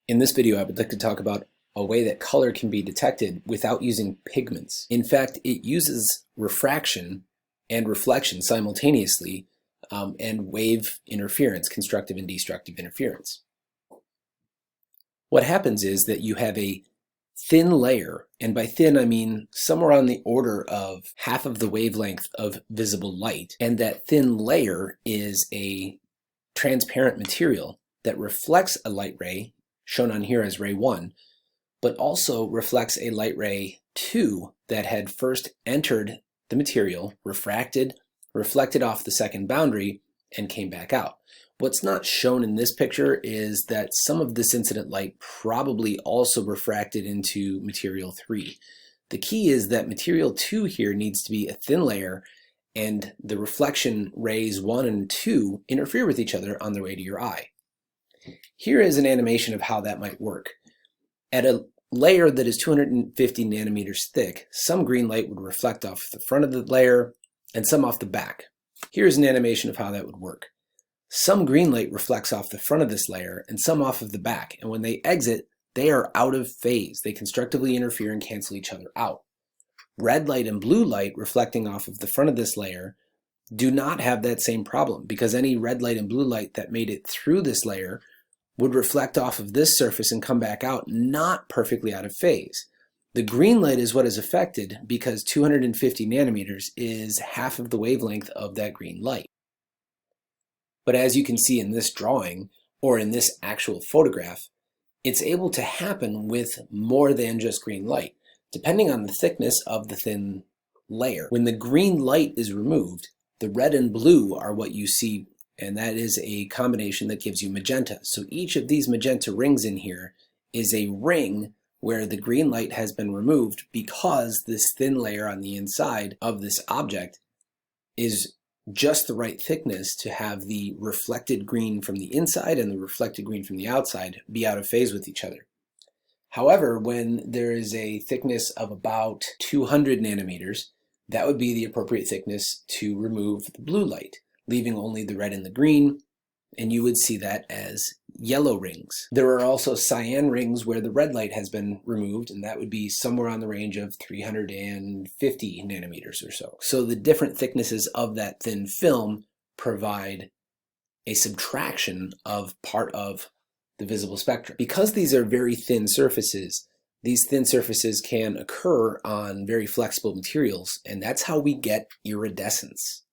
In this video, I would like to talk about a way that color can be detected without using pigments. In fact, it uses refraction and reflection simultaneously and wave interference, constructive and destructive interference. What happens is that you have a thin layer, and by thin I mean somewhere on the order of half of the wavelength of visible light, and that thin layer is a transparent material that reflects a light ray, shown on here as ray 1, but also reflects a light ray 2 that had first entered the material, refracted, reflected off the second boundary, and came back out. What's not shown in this picture is that some of this incident light probably also refracted into material 3. The key is that material 2 here needs to be a thin layer, and the reflection rays 1 and 2 interfere with each other on the way to your eye. Here is an animation of how that might work. At a layer that is 250 nanometers thick, some green light would reflect off the front of the layer and some off the back. Here's an animation of how that would work. Some green light reflects off the front of this layer and some off of the back, and when they exit, they are out of phase. They constructively interfere and cancel each other out. Red light and blue light reflecting off of the front of this layer do not have that same problem, because any red light and blue light that made it through this layer would reflect off of this surface and come back out, not perfectly out of phase. The green light is what is affected because 250 nanometers is half of the wavelength of that green light. But as you can see in this drawing, or in this actual photograph, it's able to happen with more than just green light, depending on the thickness of the thin layer. When the green light is removed, the red and blue are what you see, and that is a combination that gives you magenta. So each of these magenta rings in here is a ring where the green light has been removed because this thin layer on the inside of this object is just the right thickness to have the reflected green from the inside and the reflected green from the outside be out of phase with each other. However, when there is a thickness of about 200 nanometers, that would be the appropriate thickness to remove the blue light, leaving only the red and the green, and you would see that as yellow rings. There are also cyan rings where the red light has been removed, and that would be somewhere on the range of 350 nanometers or so. So the different thicknesses of that thin film provide a subtraction of part of the visible spectrum. Because these are very thin surfaces, these thin surfaces can occur on very flexible materials, and that's how we get iridescence.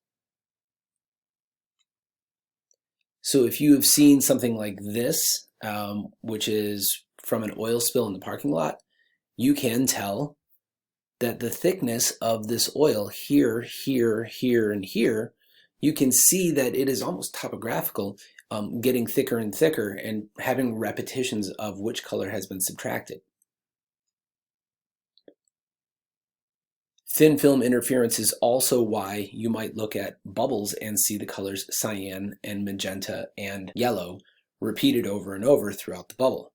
So if you have seen something like this, which is from an oil spill in the parking lot, you can tell that the thickness of this oil here, here, here, and here, you can see that it is almost topographical, getting thicker and thicker and having repetitions of which color has been subtracted. Thin film interference is also why you might look at bubbles and see the colors cyan and magenta and yellow repeated over and over throughout the bubble.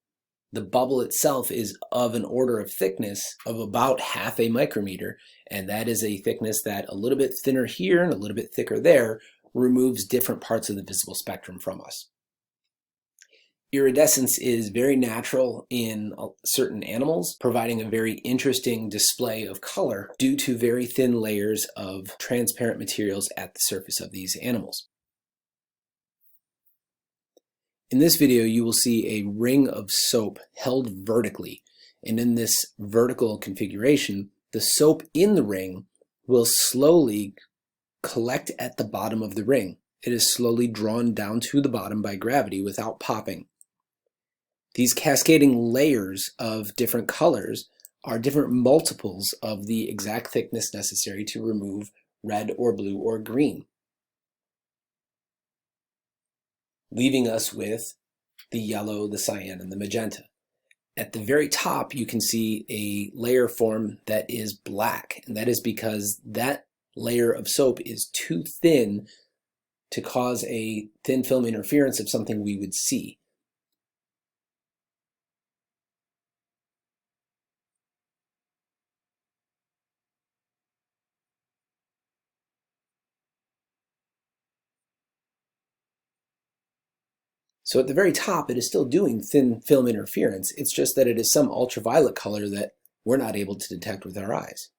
The bubble itself is of an order of thickness of about half a micrometer, and that is a thickness that a little bit thinner here and a little bit thicker there removes different parts of the visible spectrum from us. Iridescence is very natural in certain animals, providing a very interesting display of color due to very thin layers of transparent materials at the surface of these animals. In this video, you will see a ring of soap held vertically, and in this vertical configuration, the soap in the ring will slowly collect at the bottom of the ring. It is slowly drawn down to the bottom by gravity without popping. These cascading layers of different colors are different multiples of the exact thickness necessary to remove red or blue or green, leaving us with the yellow, the cyan, and the magenta. At the very top, you can see a layer form that is black, and that is because that layer of soap is too thin to cause a thin film interference of something we would see. So at the very top, it is still doing thin film interference. It's just that it is some ultraviolet color that we're not able to detect with our eyes.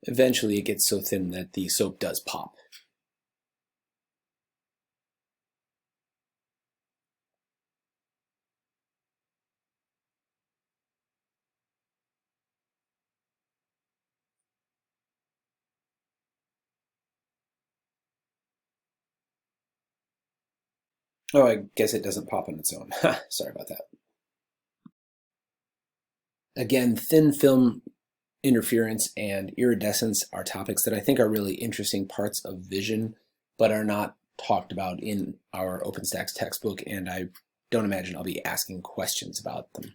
Eventually, it gets so thin that the soap does pop. Oh, I guess it doesn't pop on its own. Sorry about that. Again, thin film interference and iridescence are topics that I think are really interesting parts of vision, but are not talked about in our OpenStax textbook, and I don't imagine I'll be asking questions about them.